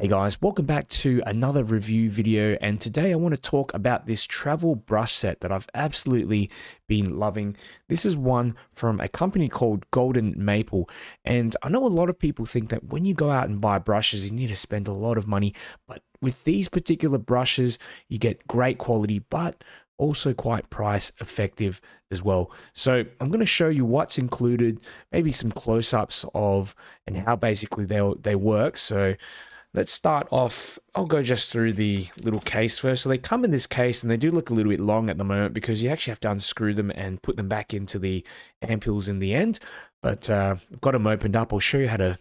Hey guys, welcome back to another review video, and today I want to talk about this travel brush set that I've absolutely been loving. This is one from a company called Golden Maple, and I know a lot of people think that when you go out and buy brushes you need to spend a lot of money, but with these particular brushes you get great quality but also quite price effective as well. So I'm going to show you what's included, maybe some close-ups of and how basically they work. So let's start off. I'll go just through the little case first. So they come in this case and they do look a little bit long at the moment because you actually have to unscrew them and put them back into the ampules in the end. But I've got them opened up. I'll show you how to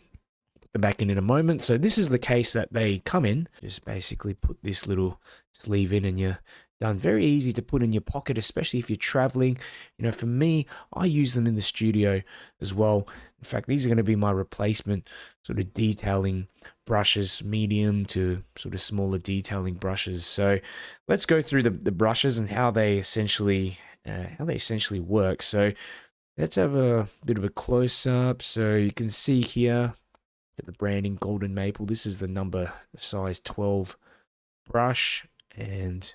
put them back in a moment. So this is the case that they come in. Just basically put this little sleeve in and you're done. Very easy to put in your pocket, especially if you're traveling. You know, for me, I use them in the studio as well. In fact, these are going to be my replacement sort of detailing brushes, medium to sort of smaller detailing brushes. So let's go through the brushes and how they essentially work. So let's have a bit of a close-up. So you can see here the branding Golden Maple. This is the size 12 brush, and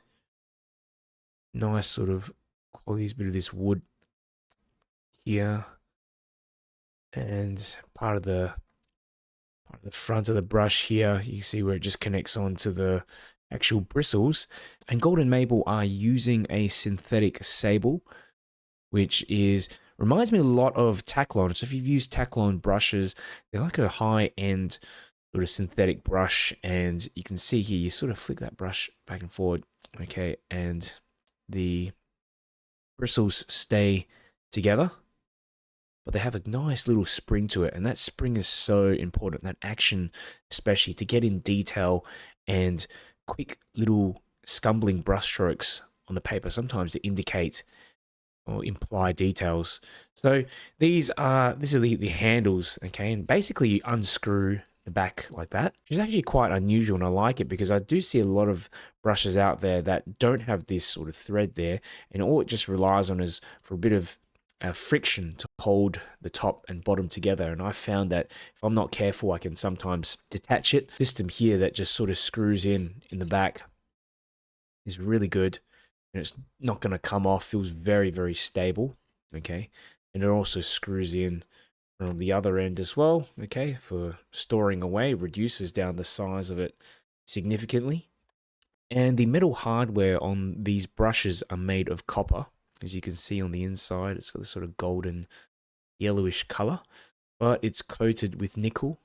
nice sort of qualities, bit of this wood here, and part of the front of the brush here, you can see where it just connects onto the actual bristles. And Golden Maple are using a synthetic sable, which reminds me a lot of Taklon. So if you've used Taklon brushes, they're like a high-end sort of synthetic brush, and you can see here, you sort of flick that brush back and forward, okay, and the bristles stay together, but they have a nice little spring to it, and that spring is so important, that action especially, to get in detail and quick little scumbling brush strokes on the paper, sometimes to indicate or imply details. So this is the handles, okay, and basically you unscrew the back like that, which is actually quite unusual, and I like it because I do see a lot of brushes out there that don't have this sort of thread there, and all it just relies on is for a bit of friction to hold the top and bottom together. And I found that if I'm not careful, I can sometimes detach it. System here that just sort of screws in the back is really good, and it's not going to come off. Feels very, very stable, okay, and it also screws in on the other end as well, okay, for storing away, reduces down the size of it significantly. And the metal hardware on these brushes are made of copper. As you can see on the inside, it's got this sort of golden yellowish color, but it's coated with nickel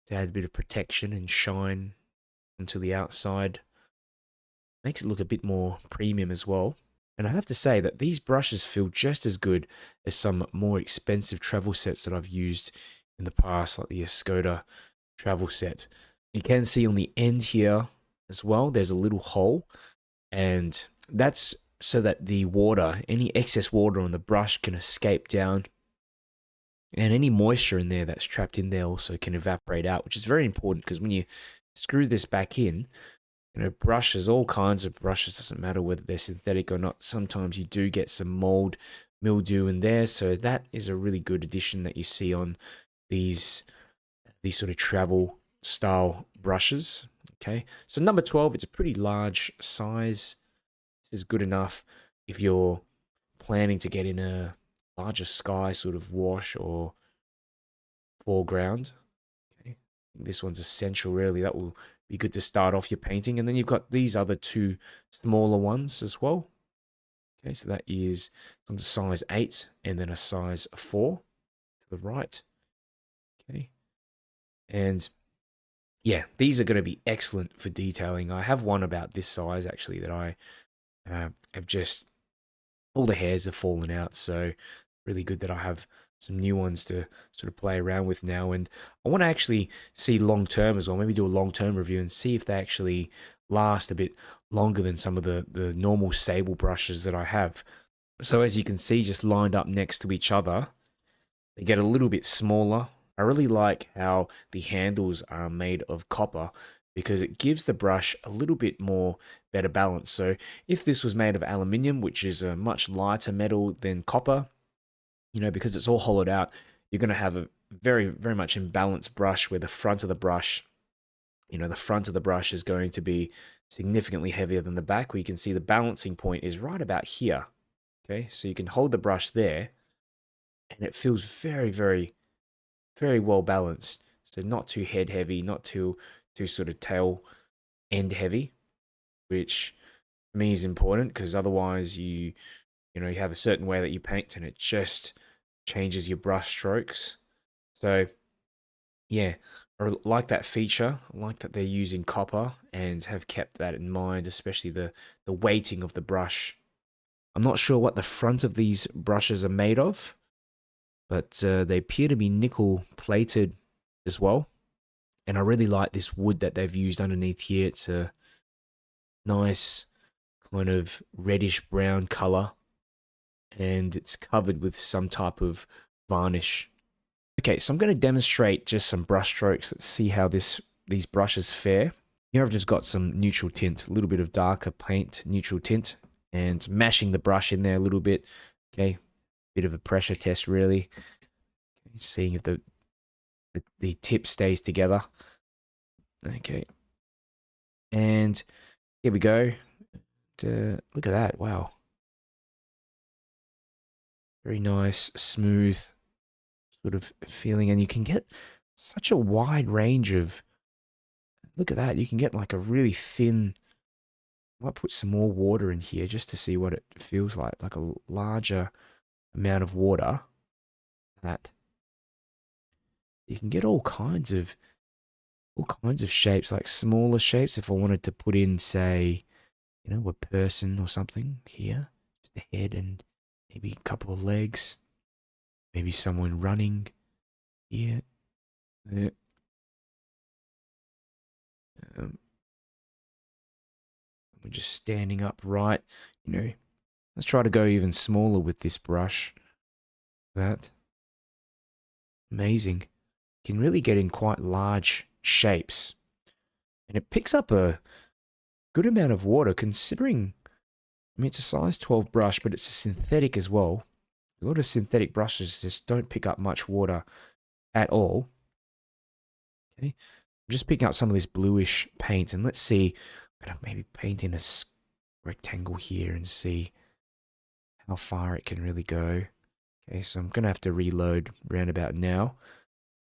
to add a bit of protection and shine onto the outside. Makes it look a bit more premium as well. And I have to say that these brushes feel just as good as some more expensive travel sets that I've used in the past, like the Escoda travel set. You can see on the end here as well, there's a little hole, and that's so that the water, any excess water on the brush, can escape down, and any moisture in there that's trapped in there also can evaporate out, which is very important because when you screw this back in, you know, brushes, all kinds of brushes, doesn't matter whether they're synthetic or not, sometimes you do get some mold, mildew in there. So that is a really good addition that you see on these sort of travel style brushes. Okay, so number 12, it's a pretty large size. This is good enough if you're planning to get in a larger sky sort of wash or foreground. Okay, this one's essential, really. That will be good to start off your painting. And then you've got these other two smaller ones as well. Okay, so that is on the size 8 and then a size 4 to the right. Okay, and yeah, these are going to be excellent for detailing. I have one about this size actually that I have just, all the hairs have fallen out, so really good that I have some new ones to sort of play around with now. And I want to actually see long term as well, maybe do a long term review and see if they actually last a bit longer than some of the normal sable brushes that I have. So as you can see, just lined up next to each other, they get a little bit smaller. I really like how the handles are made of copper because it gives the brush a little bit more better balance. So if this was made of aluminium, which is a much lighter metal than copper, you know, because it's all hollowed out, you're going to have a very, very much imbalanced brush where the front of the brush the front of the brush is going to be significantly heavier than the back, where you can see the balancing point is right about here. Okay, so you can hold the brush there and it feels very, very, very well balanced. So not too head heavy, not too sort of tail end heavy, which for me is important because otherwise you have a certain way that you paint and it just changes your brush strokes. So yeah, I like that feature. I like that they're using copper and have kept that in mind, especially the weighting of the brush. I'm not sure what the front of these brushes are made of, but they appear to be nickel plated as well. And I really like this wood that they've used underneath here. It's a nice kind of reddish brown color, and it's covered with some type of varnish. Okay, so I'm going to demonstrate just some brush strokes. Let's see how these brushes fare. Here I've just got some neutral tint, a little bit of darker paint, neutral tint, and mashing the brush in there a little bit. Okay, bit of a pressure test really. Okay, seeing if the tip stays together. Okay, and here we go. Look at that, wow. Very nice, smooth sort of feeling, and you can get such a wide range of, look at that, you can get like a really thin, I might put some more water in here just to see what it feels like a larger amount of water. That you can get all kinds of shapes, like smaller shapes. If I wanted to put in, say, a person or something here, just a head and maybe a couple of legs, maybe someone running here. There. We're just standing upright. Let's try to go even smaller with this brush. That amazing. You can really get in quite large shapes, and it picks up a good amount of water considering. I mean, it's a size 12 brush, but it's a synthetic as well. A lot of synthetic brushes just don't pick up much water at all. Okay, I'm just picking up some of this bluish paint, and let's see. I'm gonna maybe paint in a rectangle here and see how far it can really go. Okay, so I'm gonna have to reload round about now.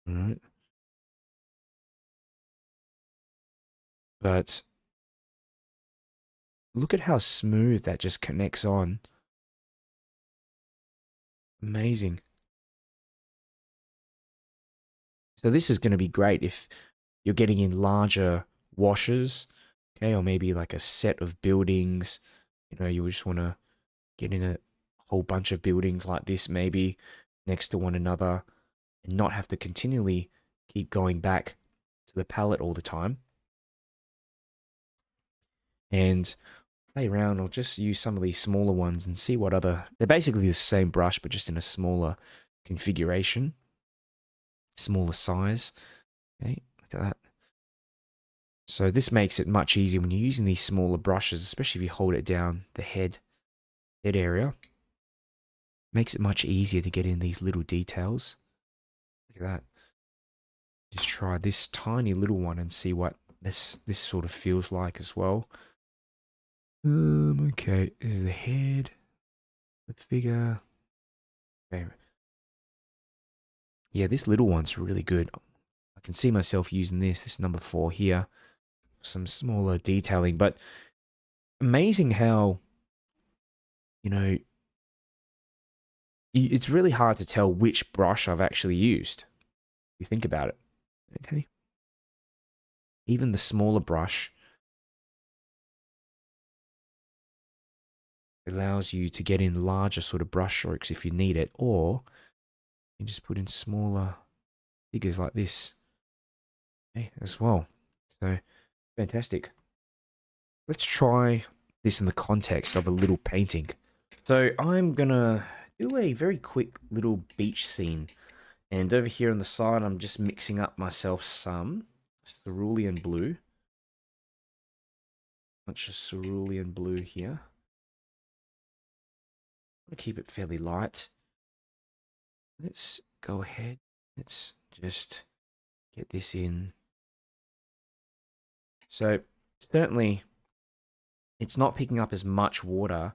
All right. But look at how smooth that just connects on. Amazing. So this is going to be great if you're getting in larger washes, okay, or maybe like a set of buildings. You just want to get in a whole bunch of buildings like this, maybe next to one another, and not have to continually keep going back to the palette all the time. And play around. I'll just use some of these smaller ones and see what other. They're basically the same brush, but just in a smaller configuration, smaller size. Okay, look at that. So this makes it much easier when you're using these smaller brushes, especially if you hold it down the head area. Makes it much easier to get in these little details. Look at that. Just try this tiny little one and see what this sort of feels like as well. Okay, this is the head, the figure. Okay. Yeah, this little one's really good. I can see myself using this number 4 here. Some smaller detailing, but amazing how, it's really hard to tell which brush I've actually used. If you think about it. Okay. Even the smaller brush allows you to get in larger sort of brush strokes if you need it, or you can just put in smaller figures like this, okay, as well. So fantastic. Let's try this in the context of a little painting. So I'm gonna do a very quick little beach scene, and over here on the side I'm just mixing up myself some cerulean blue. Bunch of cerulean blue here. I'm gonna keep it fairly light. Let's go ahead. Let's just get this in So certainly it's not picking up as much water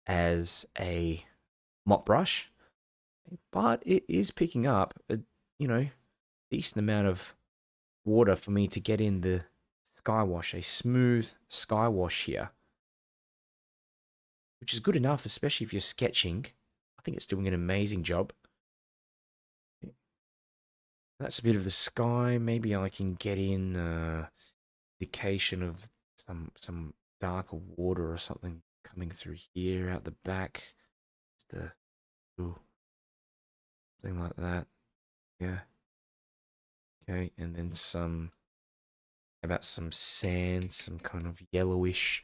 as a mop brush, but it is picking up a, you know, decent amount of water for me to get in the sky wash, a smooth sky wash here, which is good enough, especially if you're sketching. I think it's doing an amazing job. That's a bit of the sky. Maybe I can get in indication of some darker water or something coming through here out the back. Just a ooh, something like that. Yeah. Okay, and then some about some sand, some kind of yellowish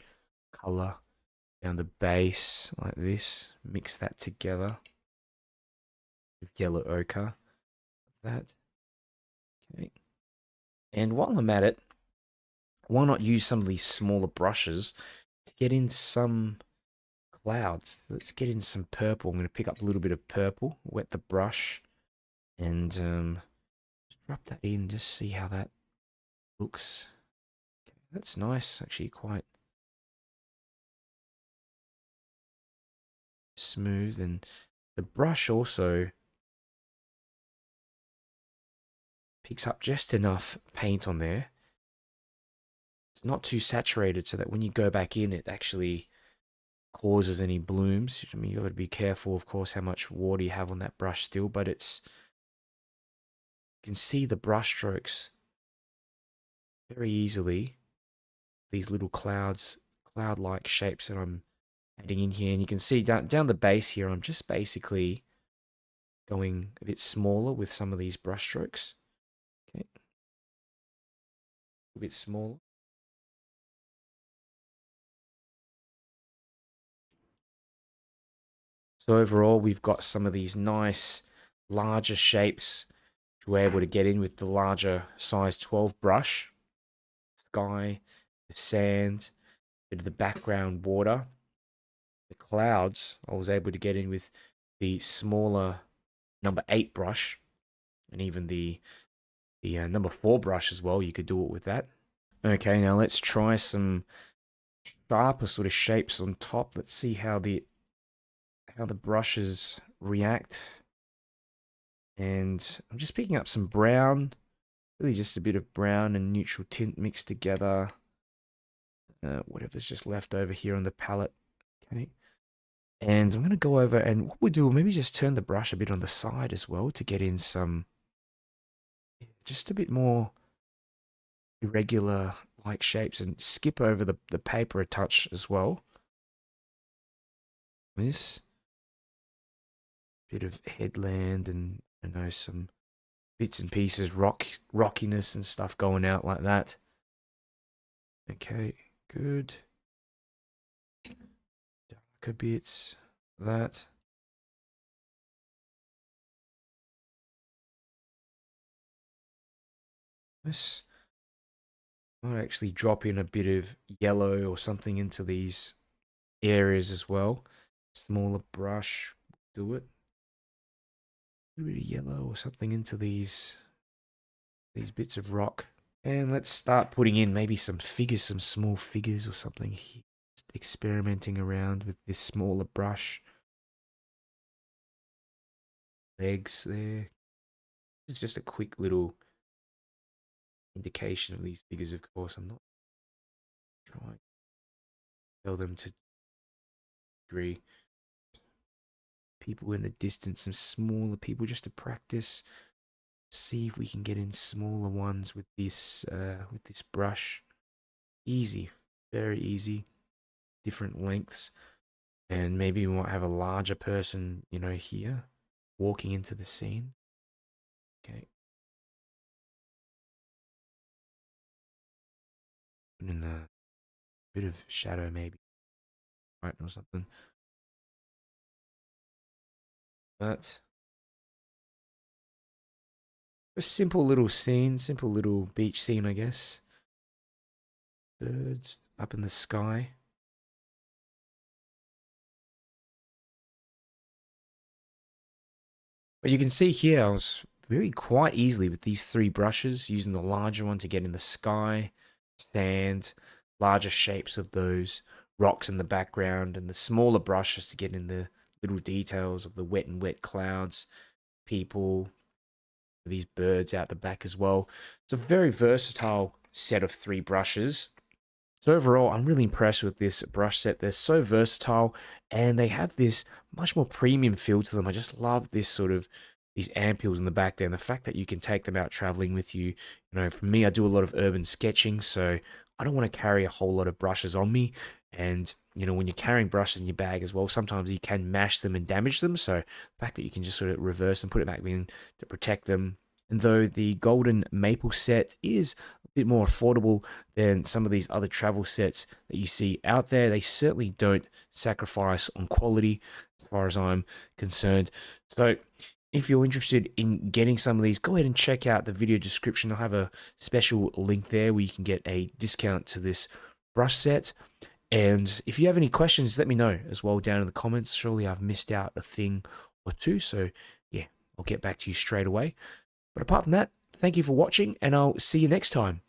color down the base like this. Mix that together with yellow ochre. That. Okay. And while I'm at it, why not use some of these smaller brushes to get in some clouds? Let's get in some purple. I'm going to pick up a little bit of purple, wet the brush, and just drop that in. Just see how that looks. Okay, that's nice, actually, quite smooth. And the brush also picks up just enough paint on there. It's not too saturated so that when you go back in, it actually causes any blooms. I mean, you've got to be careful, of course, how much water you have on that brush still, but it's, you can see the brush strokes very easily. These little clouds, cloud-like shapes that I'm adding in here. And you can see down the base here, I'm just basically going a bit smaller with some of these brush strokes. Okay, a bit smaller. So overall, we've got some of these nice larger shapes we're able to get in with the larger size 12 brush. Sky, the sand, bit of the background water. The clouds, I was able to get in with the smaller number 8 brush, and even the number 4 brush as well. You could do it with that. Okay, now let's try some sharper sort of shapes on top. Let's see how the brushes react. And I'm just picking up some brown, really just a bit of brown and neutral tint mixed together. Whatever's just left over here on the palette. Okay. And I'm going to go over, and what we'll do, maybe just turn the brush a bit on the side as well to get in some, just a bit more irregular like shapes, and skip over the paper a touch as well. This bit of headland and I know some bits and pieces, rockiness and stuff going out like that. Okay, good. Darker bits, that. This might actually drop in a bit of yellow or something into these areas as well. Smaller brush, do it. A bit of yellow or something into these bits of rock. And let's start putting in maybe some figures, some small figures or something here. Just experimenting around with this smaller brush. Legs there. It's just a quick little indication of these figures, of course. I'm not trying to tell them to agree. People in the distance, some smaller people just to practice. See if we can get in smaller ones with this brush. Easy, very easy. Different lengths, and maybe we might have a larger person, here, walking into the scene. Okay, put in a bit of shadow, maybe, right, or something. But a simple little scene, simple little beach scene, I guess. Birds up in the sky. But you can see here, I was very quite easily with these 3 brushes, using the larger one to get in the sky, sand, larger shapes of those rocks in the background, and the smaller brushes to get in the little details of the wet and wet clouds, people, these birds out the back as well. It's a very versatile set of 3 brushes. So overall, I'm really impressed with this brush set. They're so versatile and they have this much more premium feel to them. I just love this sort of these ampules in the back there and the fact that you can take them out traveling with you. You know, for me, I do a lot of urban sketching, so I don't want to carry a whole lot of brushes on me. And, you know, when you're carrying brushes in your bag as well, sometimes you can mash them and damage them. So the fact that you can just sort of reverse and put it back in to protect them. And though the golden maple set is a bit more affordable than some of these other travel sets that you see out there, they certainly don't sacrifice on quality as far as I'm concerned. So if you're interested in getting some of these, go ahead and check out the video description. I'll have a special link there where you can get a discount to this brush set. And if you have any questions, let me know as well down in the comments. Surely I've missed out a thing or two. So yeah, I'll get back to you straight away. But apart from that, thank you for watching, and I'll see you next time.